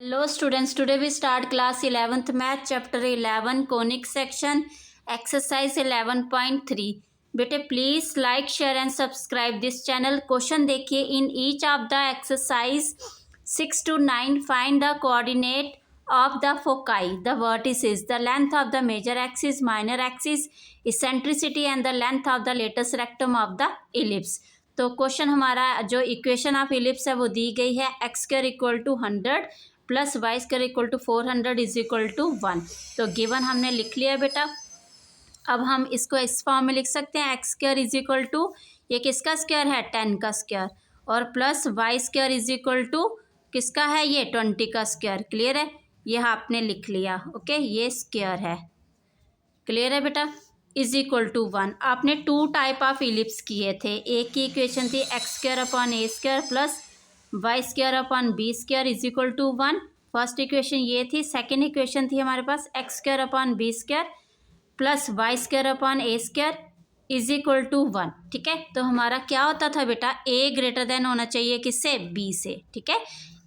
Hello students, today we start class 11th math chapter 11 conic section exercise 11.3. बेटे please like share and subscribe this channel. Question देखिए, in each of the exercise 6 to 9 find the coordinate of the foci, the vertices, the length of the major axis, minor axis, eccentricity and the length of the latus rectum of the ellipse. तो question हमारा जो equation of ellipse है वो दी गई है x square equal to 100 plus Y square equal to 400 is equal to 1. तो given हमने लिख लिया बेटा. अब हम इसको इस फॉर्म में लिख सकते हैं x square is equal to, ये किसका स्क्वायर है 10 का स्क्वायर, और plus Y square is equal to किसका है ये 20 का स्क्वायर. क्लियर है, यह आपने लिख लिया. ओके, ये स्क्वायर है. क्लियर है बेटा. Is equal to 1. आपने 2 टाइप ऑफ इलिप्स किए थे. एक की इक्वेशन थी X square upon A square plus Y square upon B square is equal to 1. First equation ये थी. सेकेंड इक्वेशन थी हमारे पास x square upon B square plus Y square upon A square is equal to 1. ठीक है, तो हमारा क्या होता था बेटा, ए ग्रेटर देन होना चाहिए किससे, बी से. ठीक है,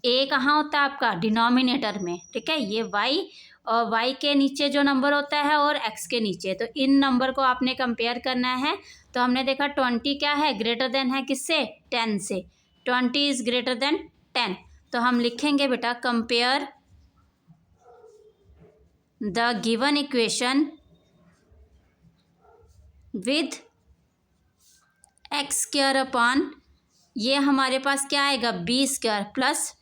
ए कहाँ होता है आपका डिनोमिनेटर में. ठीक है, ये वाई और वाई के नीचे जो नंबर होता है और एक्स के नीचे, तो इन नंबर को आपने कंपेयर करना है. तो हमने देखा 20 क्या है, ग्रेटर देन है किससे, 10 से. 20 इज ग्रेटर देन 10. तो हम लिखेंगे बेटा compare the given equation with X square upon, ये हमारे पास क्या आएगा B square plus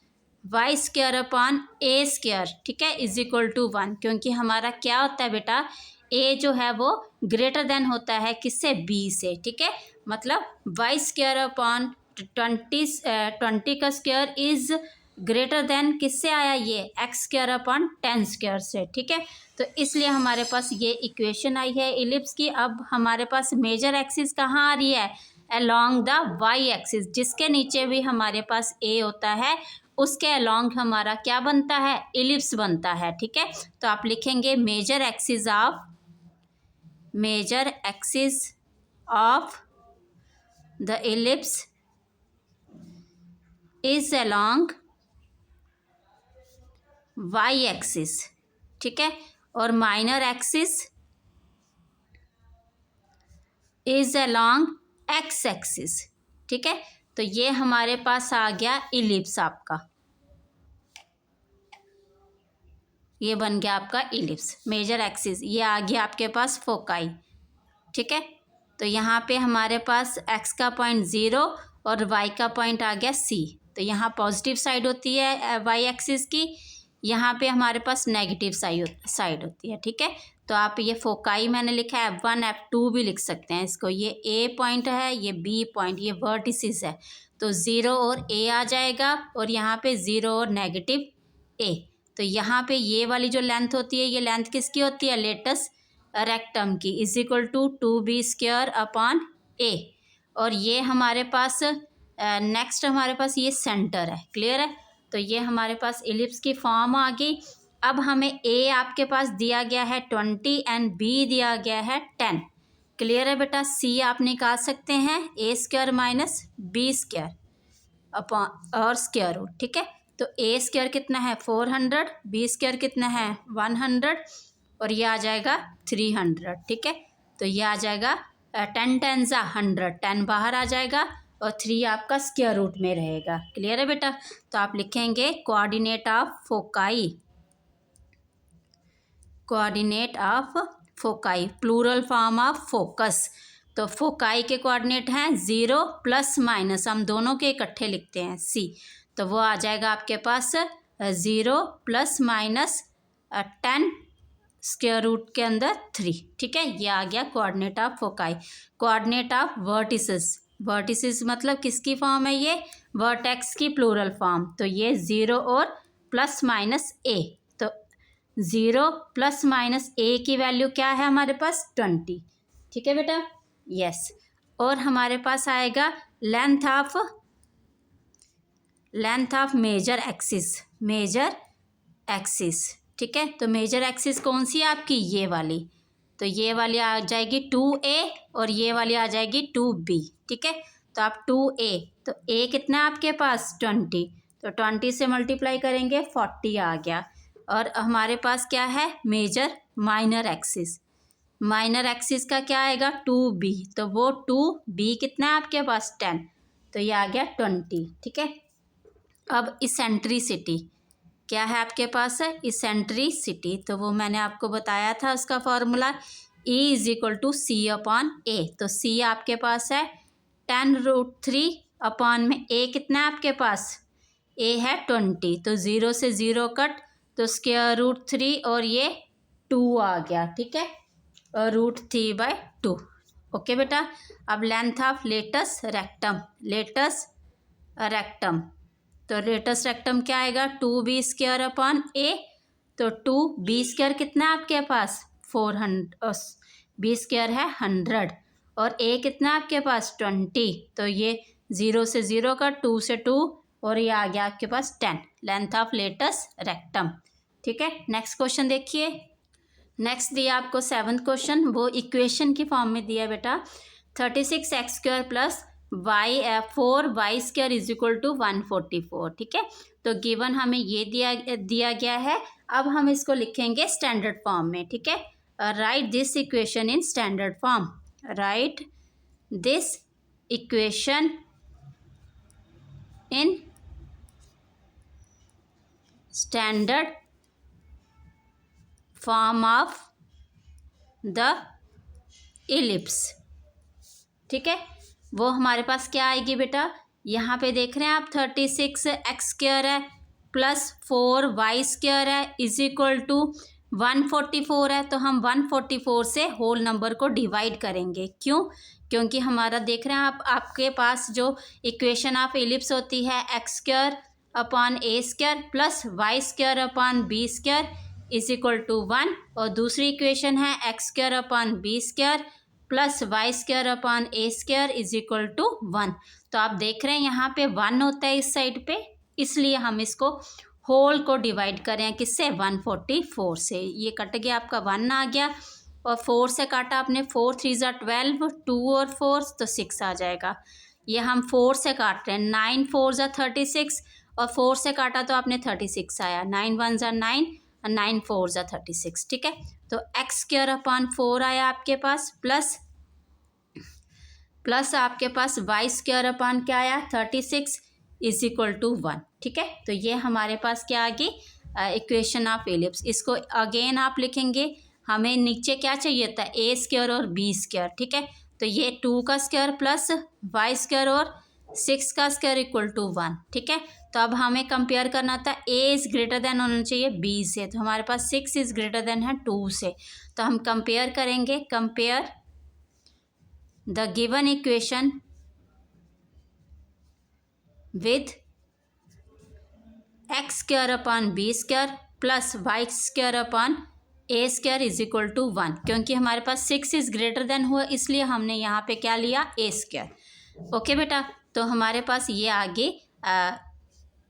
Y square upon ए स्क्वायर. ठीक है, इज इक्वल टू 1. क्योंकि हमारा क्या होता है बेटा, ए जो है वो ग्रेटर देन होता है किससे, बी से. ठीक है, मतलब वाई स्क्वायर अपॉन 20 का स्क्वायर इज ग्रेटर देन किससे आया, ये एक्स स्क्वायर अपॉन 10 स्क्वायर से. ठीक है, तो इसलिए हमारे पास ये इक्वेशन आई है इलिप्स की. अब हमारे पास मेजर एक्सिस कहाँ आ रही है, अलोंग द वाई एक्सिस, जिसके नीचे भी हमारे पास ए होता है उसके अलोंग हमारा क्या बनता है, इलिप्स बनता है. ठीक है, तो आप लिखेंगे major axis of the ellipse is along y axis. ठीक है, और minor axis is along x axis. ठीक है, तो ये हमारे पास आ गया इलिप्स आपका, ये बन गया आपका इलिप्स मेजर एक्सिस. ये आ गया आपके पास फोकाई. ठीक है, तो यहाँ पे हमारे पास एक्स का पॉइंट 0 और वाई का पॉइंट आ गया सी. तो यहाँ पॉजिटिव साइड होती है वाई एक्सिस की, यहाँ पे हमारे पास नेगेटिव साइड होती है. ठीक है, तो आप ये फोकाई मैंने लिखा है F1 F2 भी लिख सकते हैं इसको. ये ए पॉइंट है, ये बी पॉइंट, ये वर्टिसेस है. तो 0 और ए आ जाएगा और यहाँ पे 0 और नेगेटिव ए. तो यहाँ पे ये वाली जो लेंथ होती है, ये लेंथ किसकी होती है, लेटस रेक्टम की, is equal to 2b square upon A. और ये हमारे पास नेक्स्ट हमारे पास ये सेंटर है. क्लियर है, तो ये हमारे पास इलिप्स की फॉर्म आ गई. अब हमें ए आपके पास दिया गया है 20 एंड बी दिया गया है 10. क्लियर है बेटा. सी आप निकाल सकते हैं A square minus B square upon और स्क्वायर रूट. ठीक है, तो ए स्क्वायर कितना है 400, बी स्क्वायर कितना है 100 और ये आ जाएगा 300. ठीक है, तो ये आ जाएगा 10 10 100, 10 बाहर आ जाएगा और 3 आपका स्क्वायर रूट में रहेगा. क्लियर है बेटा. तो आप लिखेंगे coordinate of foci, plural form of focus. तो फोकाई के कोऑर्डिनेट हैं 0 प्लस माइनस, हम दोनों के इकट्ठे लिखते हैं सी. तो वो आ जाएगा आपके पास 0 प्लस माइनस 10 स्क्वायर रूट के अंदर 3. ठीक है, ये आ गया coordinate of foci. Coordinate of vertices मतलब किसकी फॉर्म है, ये वर्टेक्स की प्लूरल फॉर्म. तो ये 0 और प्लस माइनस ए. तो 0 प्लस माइनस ए की वैल्यू क्या है हमारे पास 20. ठीक है बेटा, यस. और हमारे पास आएगा लेंथ ऑफ मेजर एक्सिस. ठीक है, तो मेजर एक्सिस कौन सी है आपकी, ये वाली. तो ये वाली आ जाएगी 2a और ये वाली आ जाएगी 2b. ठीक है, तो आप 2a, तो a कितना है आपके पास 20, तो 20 से मल्टीप्लाई करेंगे 40 आ गया। और हमारे पास क्या है major minor axis, minor axis का क्या आएगा 2b, तो वो 2b कितना है आपके पास 10, तो ये आ गया 20। ठीक है, अब इसेंट्रिसिटी क्या है आपके पास है इसेंट्रिसिटी, तो वो मैंने आपको बताया था उसका फॉर्मूला E = C/A। तो C आपके पास है 10√3 अपॉन में A कितना है आपके पास A है 20, तो 0 से 0 कट, तो √3 और ये 2 आ गया। ठीक है, और √3/2। ओके बेटा, अब length of latus rectum, latus rectum, तो लेटस रेक्टम क्या आएगा 2b² अपॉन A, तो 2b² कितना है आपके पास 400, b² है 100 और A कितना है आपके पास 20, तो ये 0 से 0 का 2 से 2 और ये आ गया आपके पास 10, लेंथ ऑफ लेटस रेक्टम। ठीक है, नेक्स्ट क्वेश्चन देखिए। नेक्स्ट दिया आपको 7th क्वेश्चन, वो इक्वेशन की फॉर्म में दिया है बेटा 36x² प्लस y4y² = 144। ठीक है, तो गिवन हमें ये दिया गया है। अब हम इसको लिखेंगे स्टैंडर्ड फॉर्म में। ठीक है, right this equation in standard form, right this equation in standard form of the ellipse. ठीक है, वो हमारे पास क्या आएगी बेटा, यहाँ पे देख रहे हैं आप 36x² है प्लस 4y² है = 144 है, तो हम 144 से होल नंबर को डिवाइड करेंगे। क्यों, क्योंकि हमारा देख रहे हैं आपके पास जो इक्वेशन ऑफ इलिप्स होती है x² upon A² plus y² upon b² = 1, और दूसरी इक्वेशन है x² upon b² plus y² upon A² = 1। तो आप देख रहे हैं यहाँ पे 1 होता है इस साइड पे, इसलिए हम इसको होल को डिवाइड करें किससे 144 से। ये कट गया आपका 1 आ गया, और 4 से काटा आपने 4 3 = 12, 2 और 4 तो 6 आ जाएगा। ये हम 4 से काट रहे हैं, 9 4 = 36 और 4 से काटा तो आपने 36 आया, 9 1 = 9 और 9 4 = 36। ठीक है, तो x² अपॉन 4 आया आपके पास, प्लस आपके पास y² अपॉन क्या आया 36 = 1। ठीक है, तो ये हमारे पास क्या आ गई इक्वेशन ऑफ इलिप्स। इसको अगेन आप लिखेंगे, हमें नीचे क्या चाहिए था A² और b²। ठीक है, तो ये 2 का स्क्वायर प्लस y² और 6 का स्क्वायर = 1। ठीक है, तो अब हमें कंपेयर करना था A > होना चाहिए B से, तो हमारे पास 6 > है 2 से, तो हम कंपेयर करेंगे, compare the given equation with x² upon b² plus y² upon A² = 1, क्योंकि हमारे पास 6 > हुआ, इसलिए हमने यहाँ पे क्या लिया A²। ओके बेटा, तो हमारे पास ये आगे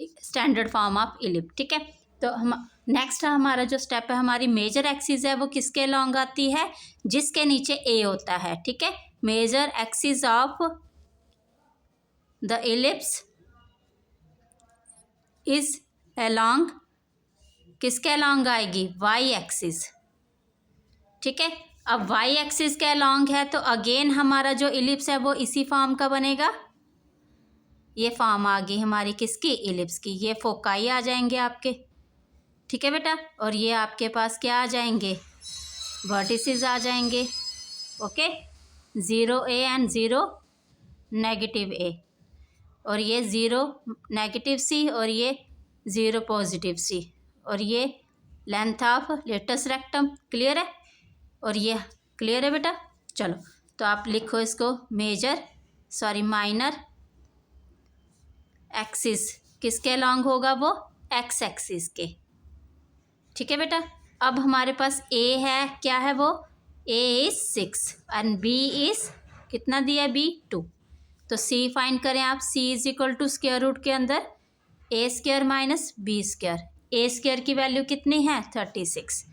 स्टैंडर्ड फॉर्म ऑफ इलिप्स। ठीक है, तो हम नेक्स्ट हमारा जो स्टेप है, हमारी मेजर एक्सिस है वो किसके लॉन्ग आती है, जिसके नीचे A होता है। ठीक है, major axis of the ellipse is along, किसके अलोंग आएगी y एक्सिस। ठीक है, अब y एक्सिस के अलोंग है, तो अगेन हमारा जो इलिप्स है वो इसी फॉर्म का बनेगा। ये फॉर्म आ गई हमारी किसकी इलिप्स की, ये फोकाई आ जाएंगे आपके। ठीक है बेटा, और ये आपके पास क्या आ जाएंगे वर्टिसेस आ जाएंगे। ओके, 0 A एंड 0 -A, और ये 0 -C और ये 0 +C, और ये length of latus rectum. Clear है, और ये क्लियर है बेटा। चलो, तो आप लिखो इसको माइनर एक्सिस किसके अलोंग होगा, वो x एक्सिस के। ठीक है बेटा, अब हमारे पास A है, क्या है वो A is 6 and B is कितना दिया है B 2, तो C फाइंड करें आप। C = स्क्वायर रूट के अंदर A² माइनस B²। A² की वैल्यू कितनी है 36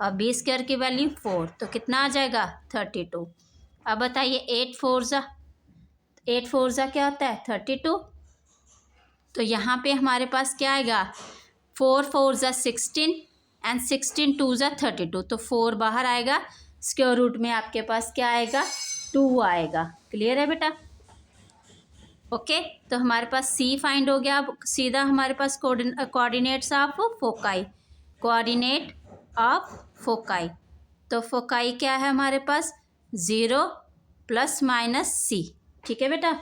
और B² की वैल्यू 4, तो कितना आ जाएगा 32। अब बताइए 8 4 क्या होता है 32, तो यहाँ पे हमारे पास क्या आएगा, 4 4 ज़ा 16 एंड 16 2 ज़ा 32, तो 4 बाहर आएगा, स्क्वायर रूट में आपके पास क्या आएगा, 2 आएगा। क्लियर है बेटा? ओके, तो हमारे पास सी फाइंड हो गया। अब सीधा हमारे पास coordinates of foci, coordinate of foci, तो फोकाई क्या है हमारे पास, 0 प्लस माइनस सी। ठीक है बेटा,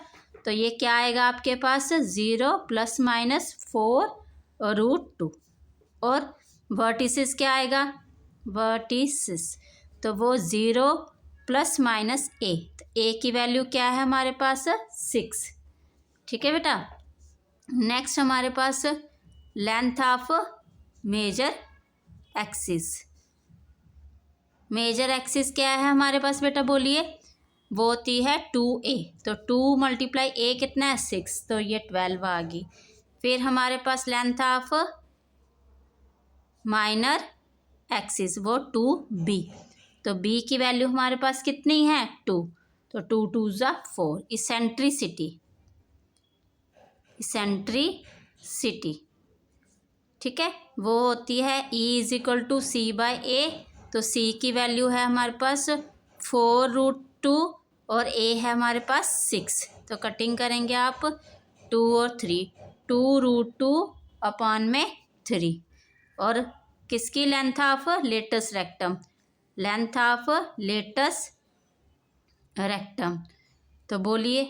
तो ये क्या आएगा आपके पास, 0 प्लस माइनस 4√2, और वर्टिसेस क्या आएगा, वर्टिसेस, तो वो 0 प्लस माइनस ए, तो ए की वैल्यू क्या है हमारे पास, 6। ठीक है बेटा, नेक्स्ट हमारे पास length of major axis, major axis क्या है हमारे पास बेटा, बोलिए, वो होती है 2a, तो 2 × a कितना है, 6, तो ये 12 आ गई। फिर हमारे पास लेंथ ऑफ माइनर एक्सिस वो 2b, तो b की वैल्यू हमारे पास कितनी है, 2, तो 2 2 ज़ा 4। इसेंट्रिसिटी, इसेंट्रिसिटी, ठीक है, वो होती है E = C/A, तो C की वैल्यू है हमारे पास 4√2 और A है हमारे पास 6, तो कटिंग करेंगे आप 2 और 3, 2√2/3, और किसकी length of latus rectum, length of latus rectum, तो बोलिए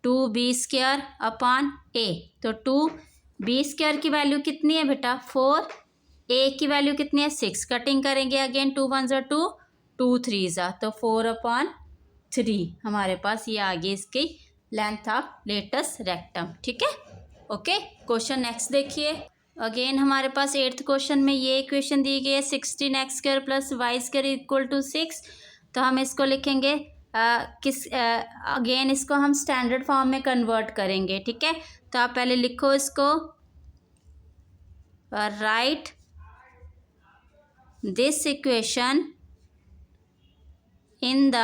2b²/a, तो 2b² की वैल्यू कितनी है बेटा, 4, a की वैल्यू कितनी है, 6, कटिंग करेंगे अगेन 2 1 ज़ा 2, 2 3 ज़ा, तो 4/3 हमारे पास ये आ गई इसकी लेंथ ऑफ लेटस रेक्टम। ठीक है, ओके, क्वेश्चन नेक्स्ट देखिए। अगेन हमारे पास 8th क्वेश्चन में ये इक्वेशन दी गई है 16x² + y² = 6, तो हम इसको लिखेंगे अगेन इसको हम स्टैंडर्ड फॉर्म में कन्वर्ट करेंगे। ठीक है, तो आप पहले लिखो इसको, right this equation in the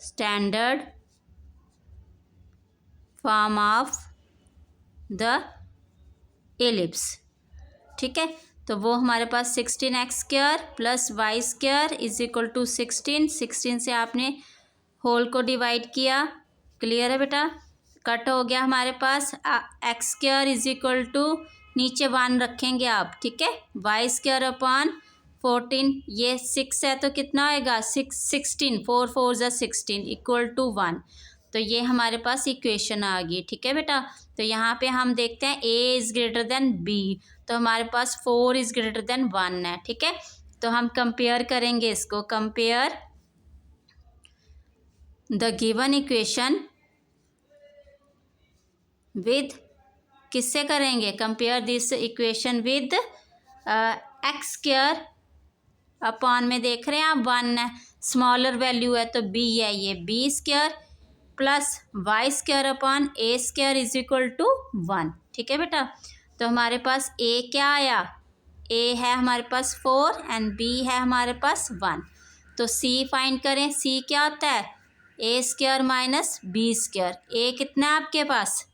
standard form of the ellipse. ठीक है, तो वो हमारे पास 16x² + y² = 16, 16 से आपने होल को डिवाइड किया। क्लियर है बेटा, कट हो गया हमारे पास x² = नीचे 1 रखेंगे आप। ठीक है, y²/14, ये 6 है तो कितना होएगा, 16, 4 4 ज़ा 16 = 1, तो ये हमारे पास इक्वेशन आ गई। ठीक है बेटा, तो यहाँ पे हम देखते हैं a > b, तो हमारे पास 4 > 1 है। ठीक है, तो हम कंपेयर करेंगे इसको, compare the given equation with, किससे करेंगे, compare this equation with x² में देख रहे हैं आप 1 है, स्मॉलर वैल्यू है तो b है, ये b² + y²/a² = 1। ठीक है बेटा, तो हमारे पास a क्या आया, a है हमारे पास 4 एंड b है हमारे पास 1, तो c फाइंड करें, c क्या होता है, a² - b², a कितना है आपके पास,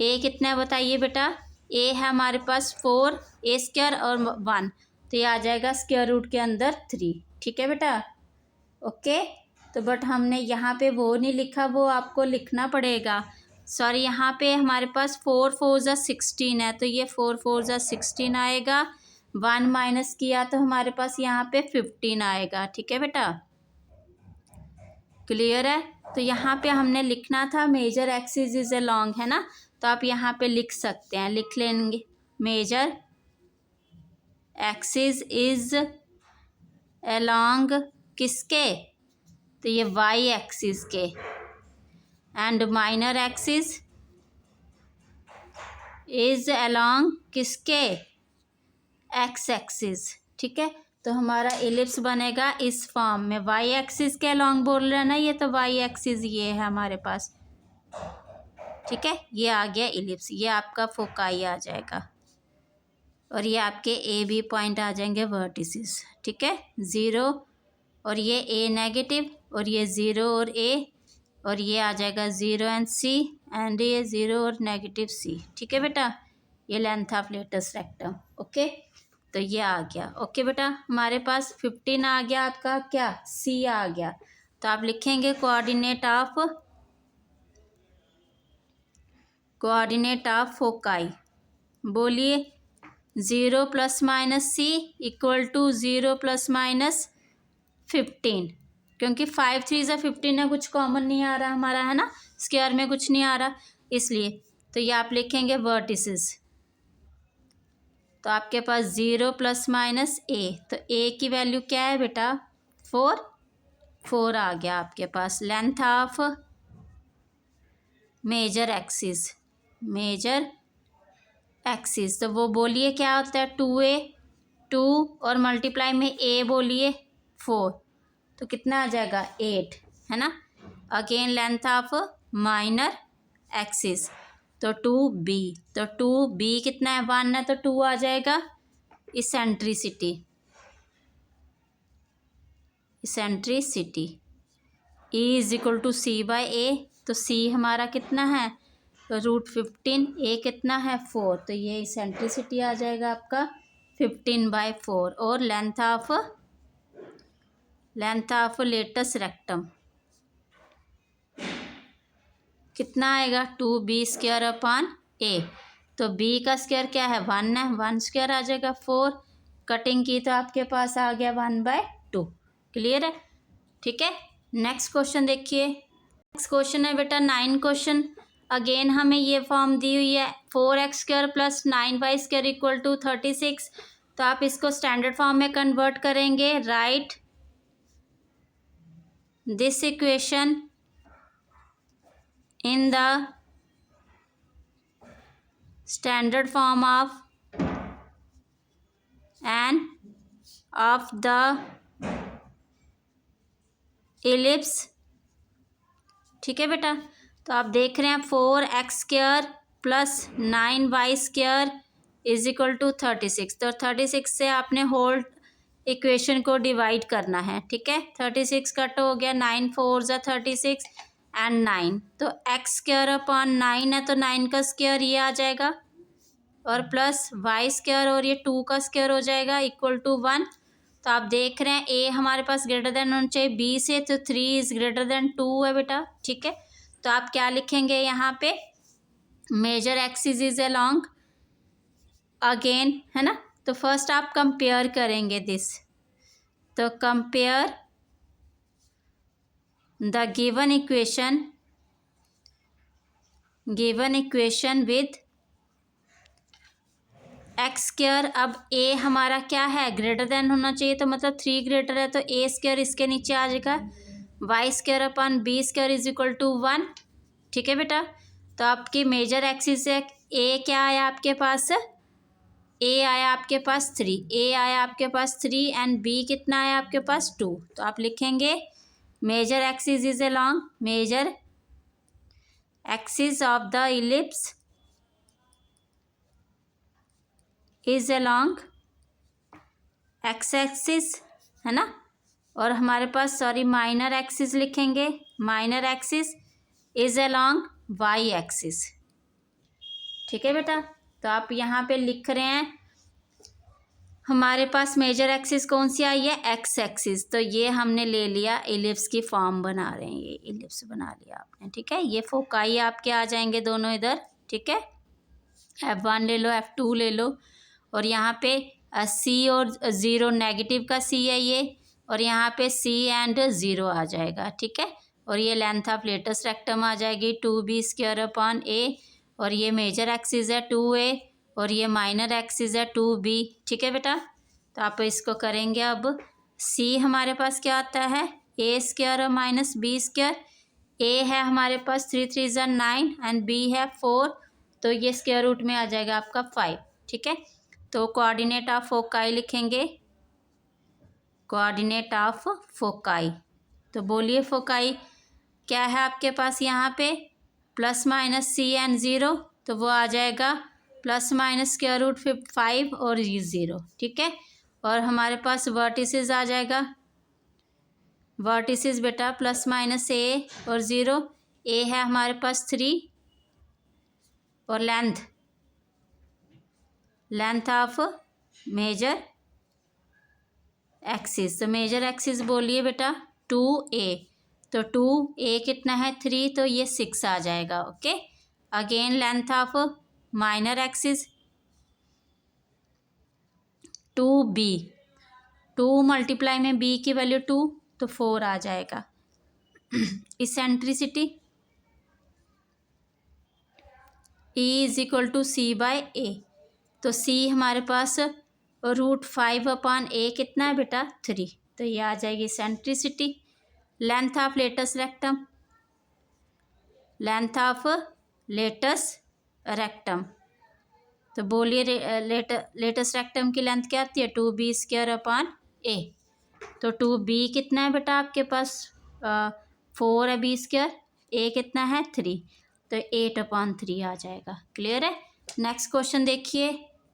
a कितना है बताइए बेटा, a है हमारे पास 4, a² और 1, तो ये आ जाएगा स्क्वायर रूट के अंदर 3। ठीक है बेटा, ओके, तो बट हमने यहाँ पे वो नहीं लिखा, वो आपको लिखना पड़ेगा, सॉरी, यहाँ पे हमारे पास 4 4 ज़ा 16 है, तो ये 4 4 ज़ा 16 आएगा, 1 माइनस किया तो हमारे पास यहाँ पे 15 आएगा। ठीक है बेटा, क्लियर है, तो यहाँ पे हमने लिखना था मेजर एक्सिस इज अलोंग, है ना, तो आप यहाँ पे लिख सकते हैं, लिख लेंगे मेजर एक्सिस इज अलोंग किसके, तो ये y एक्सिस के, and minor axis is along किसके, x एक्सिस। ठीक है, तो हमारा एलिप्स बनेगा इस फॉर्म में, y एक्सिस के अलोंग बोल रहे हैं ना, ये तो y एक्सिस ये है हमारे पास। ठीक है, ये आ गया एलिप्स, ये आपका फोकाई आ जाएगा, और ये आपके ए बी पॉइंट आ जाएंगे वर्टिसेस। ठीक है, 0 और ये a नेगेटिव, और ये 0 और a और ये आ जाएगा 0 एंड सी, एंड ये 0 और नेगेटिव सी। ठीक है बेटा, ये length of latus rectum. Okay, तो ये आ गया। ओके बेटा, हमारे पास 15 आ गया आपका, क्या सी आ गया। तो आप लिखेंगे कोऑर्डिनेट ऑफ फोकाई। बोलिए 0 plus minus c equal to 0 plus minus 15, क्योंकि 5 3 ज़ा 15 है, कुछ कॉमन नहीं आ रहा हमारा, है ना, स्क्वायर में कुछ नहीं आ रहा, इसलिए तो ये आप लिखेंगे वर्टिसेस। तो आपके पास 0 प्लस माइनस ए, तो ए की वैल्यू क्या है बेटा 4 आ गया आपके पास। लेंथ ऑफ मेजर एक्सिस, तो वो बोलिए क्या होता है 2a, 2 और मल्टीप्लाई में a बोलिए 4, तो कितना आ जाएगा 8, है ना। Again length of minor axis, तो 2b, तो 2b कितना है 1 है, तो 2 आ जाएगा। Eccentricity E is equal to C by A, तो c हमारा कितना है √15, a कितना है 4, तो ये इसेंट्रिसिटी आ जाएगा आपका 15/4। और लेंथ ऑफ लेटस रेक्टम कितना आएगा 2b²/a, तो b का स्क्वायर क्या है 1 है, 1 स्क्वायर आ जाएगा 4, कटिंग की तो आपके पास आ गया 1/2। क्लियर है, ठीक है। नेक्स्ट क्वेश्चन देखिए, नेक्स्ट क्वेश्चन है बेटा 9 क्वेश्चन। अगेन हमें ये फॉर्म दी हुई है 4x² + 9y² इक्वल टू 36, तो आप इसको स्टैंडर्ड फॉर्म में कन्वर्ट करेंगे। Right this equation in the standard form of the ellipse. ठीक है बेटा, तो आप देख रहे हैं 4x² + 9y² is equal to 36, तो 36 से आपने होल इक्वेशन को डिवाइड करना है। ठीक है, 36 कट हो गया, 9 4 ज़ा 36 एंड 9, तो x²/9 है, तो 9 का स्क्वायर ये आ जाएगा, और प्लस y² और ये 2 का स्क्वायर हो जाएगा इक्वल टू 1। तो आप देख रहे हैं a हमारे पास ग्रेटर देन होना चाहिए b से, तो 3 इज ग्रेटर देन 2 है बेटा। ठीक है, तो आप क्या लिखेंगे यहाँ पे major axis is along, again है ना, तो फर्स्ट आप कंपेयर करेंगे दिस, तो compare the given equation with x²। अब a हमारा क्या है ग्रेटर देन होना चाहिए, तो मतलब 3 ग्रेटर है, तो a² इसके नीचे आ जाएगा, y²/b² इज इक्वल टू 1। ठीक है बेटा, तो आपकी मेजर एक्सिस है a क्या आया आपके पास, a आया आपके पास 3 एंड b कितना आया आपके पास 2, तो आप लिखेंगे major axis is along, major axis of the ellipse is along x axis, है ना, और हमारे पास माइनर एक्सिस लिखेंगे, minor axis is along y axis. ठीक है बेटा, तो आप यहाँ पे लिख रहे हैं हमारे पास मेजर एक्सिस कौन सी आई है एक्स एक्सिस, तो ये हमने ले लिया, इलिप्स की फॉर्म बना रहे हैं, ये इलिप्स बना लिया आपने। ठीक है, ये फोकाई आपके आ जाएंगे दोनों इधर। ठीक है, F1 ले लो, F2 ले लो, और यहाँ पे C और 0 नेगेटिव का C है ये, और यहाँ पे C एंड 0 आ जाएगा। ठीक है, और ये लेंथ ऑफ लेटस रेक्टम आ जाएगी 2b²/a, और ये मेजर एक्सिस है 2a, और ये माइनर एक्सिस है 2b। ठीक है बेटा, तो आप इसको करेंगे। अब C हमारे पास क्या आता है a² - b², a है हमारे पास 3 3 ज़ा 9 एंड b है 4, तो ये स्क्वायर रूट में आ जाएगा आपका 5। ठीक है, तो कोऑर्डिनेट ऑफ फोकाई लिखेंगे, कोऑर्डिनेट ऑफ फोकाई, तो बोलिए फोकाई क्या है आपके पास यहाँ पे ±c एंड 0, तो वो आ जाएगा ±√5 और 0। ठीक है, और हमारे पास वर्टिसेस आ जाएगा, वर्टिसेस बेटा ±a और 0, ए है हमारे पास 3 और लेंथ ऑफ मेजर एक्सिस, तो मेजर एक्सिस बोलिए बेटा 2a, तो 2a कितना है 3, तो ये 6 आ जाएगा। Okay, again length of minor axis 2b, 2 multiply में b की वैल्यू 2, तो 4 आ जाएगा। Eccentricity E is equal to C by A, तो c हमारे पास √5/a कितना है बेटा 3, तो ये आ जाएगी eccentricity. Length of latus rectum, तो बोलिए लेटस रेक्टम की लेंथ क्या आती है 2b²/a, तो 2b कितना है बेटा आपके पास 4 है, b², a कितना है 3, तो 8/3 आ जाएगा। क्लियर है। नेक्स्ट क्वेश्चन देखिए,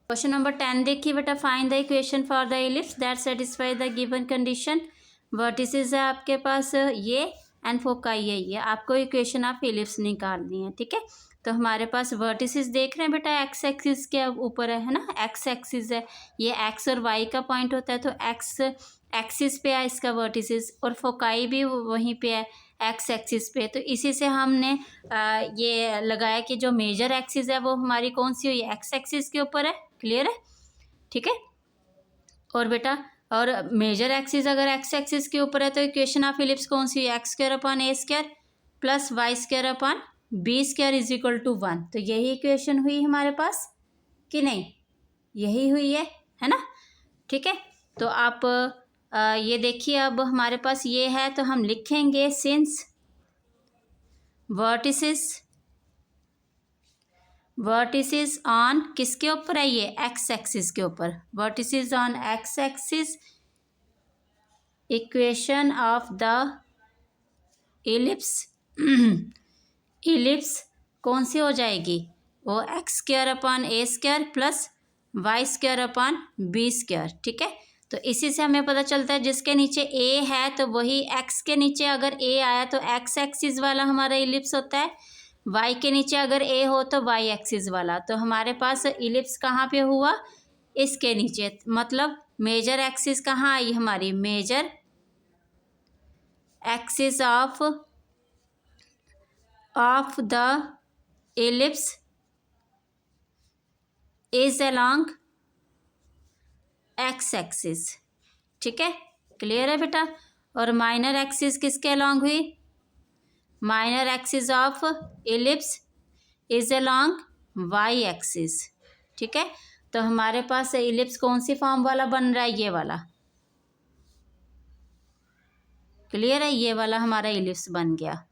क्वेश्चन नंबर 10 देखिए बेटा, find the equation for the ellipse that satisfy the given condition. Vertices है आपके पास ये एंड फोकाई है ये, आपको इक्वेशन ऑफ इलिप्स निकालनी है। ठीक है, तो हमारे पास वर्टिसेस देख रहे हैं बेटा एक्स एक्सिस के ऊपर है ना, एक्स एक्सिस है, ये एक्स और वाई का पॉइंट होता है, तो एक्स एक्सिस पे है इसका वर्टिसेस, और फोकाई भी वहीं पे है एक्स एक्सिस पे, तो इसी से हमने ये लगाया कि जो मेजर एक्सिस है वो हमारी कौन सी हुई, एक्स एक्सिस के ऊपर है। क्लियर है। ठीक है, और बेटा और मेजर एक्सिस अगर एक्स एक्सिस के ऊपर है तो इक्वेशन ऑफ इलिप्स कौन सी है, x² plus y² is equal to 1, तो यही इक्वेशन हुई हमारे पास कि नहीं, यही हुई है ना। ठीक है, तो आप ये देखिए अब हमारे पास ये है, तो हम लिखेंगे सिंस वर्टिसेस ऑन किसके ऊपर है, ये एक्स एक्सिस के ऊपर, vertices on x axis, equation of the ellipse कौन सी हो जाएगी, वो x² प्लस y² ठीक है, तो इसी से हमें पता चलता है जिसके नीचे a है तो वही x के नीचे अगर a आया तो x एक्सिस वाला हमारा इलिप्स होता है, y के नीचे अगर a हो तो y एक्सिस वाला, तो हमारे पास इलिप्स कहाँ पे हुआ, इसके नीचे, मतलब मेजर एक्सिस कहाँ आई हमारी, major axis of the ellipse is along x axis. ठीक है, क्लियर है बेटा। और माइनर एक्सिस किसके अलोंग हुई, minor axis of ellipse is along y axis. ठीक है, तो हमारे पास इलिप्स कौन सी फॉर्म वाला बन रहा है, ये वाला। क्लियर है, ये वाला हमारा इलिप्स बन गया।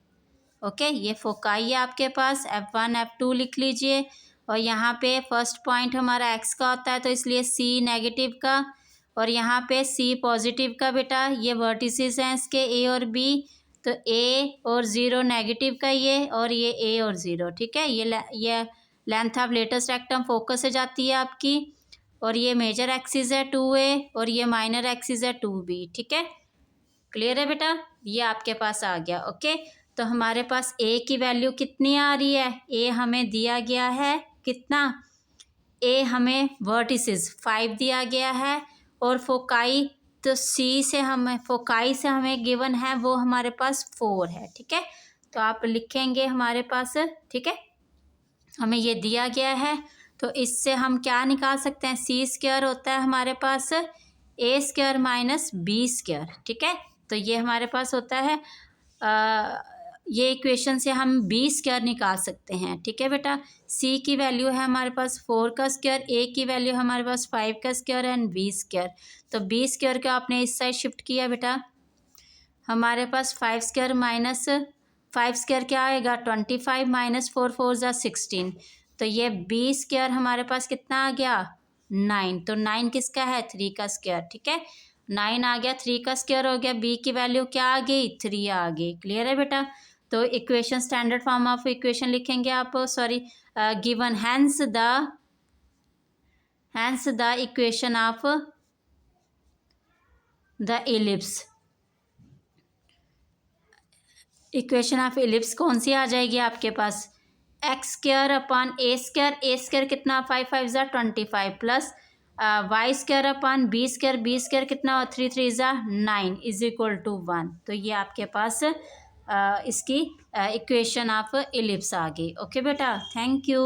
ओके, ये फोकाई है आपके पास, F1 F2 लिख लीजिए, और यहाँ पे फर्स्ट पॉइंट हमारा x का होता है तो इसलिए c नेगेटिव का, और यहाँ पे c पॉजिटिव का बेटा, ये वर्टिसेस हैं इसके a और b, तो a और 0 नेगेटिव का ये, और ये a और 0। ठीक है, ये length of latus rectum focus से जाती है आपकी, और ये मेजर एक्सिस है 2a और ये माइनर एक्सिस है 2b। ठीक है, क्लियर है बेटा, ये आपके पास आ गया। ओके, तो हमारे पास a की वैल्यू कितनी आ रही है, a हमें दिया गया है कितना, a हमें वर्टिसेस 5 दिया गया है, और फोकाई तो फोकाई से हमें गिवन है वो हमारे पास 4 है। ठीक है, तो आप लिखेंगे हमारे पास, ठीक है, हमें ये दिया गया है, तो इससे हम क्या निकाल सकते हैं, c² होता है हमारे पास a² माइनस b²। ठीक है, तो ये हमारे पास होता है ये इक्वेशन से हम b² निकाल सकते हैं। ठीक है बेटा, c की वैल्यू है हमारे पास 4 का स्क्वायर, a की वैल्यू हमारे पास 5 का स्क्वायर एंड b², तो b² को आपने इस साइड शिफ्ट किया बेटा, हमारे पास 5² माइनस 5² क्या आएगा 25 माइनस 4 4 ज़ा 16, तो ये b² हमारे पास कितना आ गया 9, तो 9 किसका है 3 का स्क्वायर। ठीक है, 9 आ गया, 3 का स्क्वायर हो गया, b की वैल्यू क्या आ गई 3 आ गई। क्लियर है बेटा, तो equation standard form of equation लिखेंगे आप, sorry given hence the equation of the ellipse equation of ellipse कौन सी आ जाएगी आपके पास, एक्स स्क्वायर अपॉन ए स्क्वायर कितना 5 5 ज़ा 25 plus Y square upon B square कितना 3 3 ज़ा 9 इज इक्वल टू 1। तो ये आपके पास इसकी इक्वेशन ऑफ इलिप्स आ गई। ओके बेटा, थैंक यू।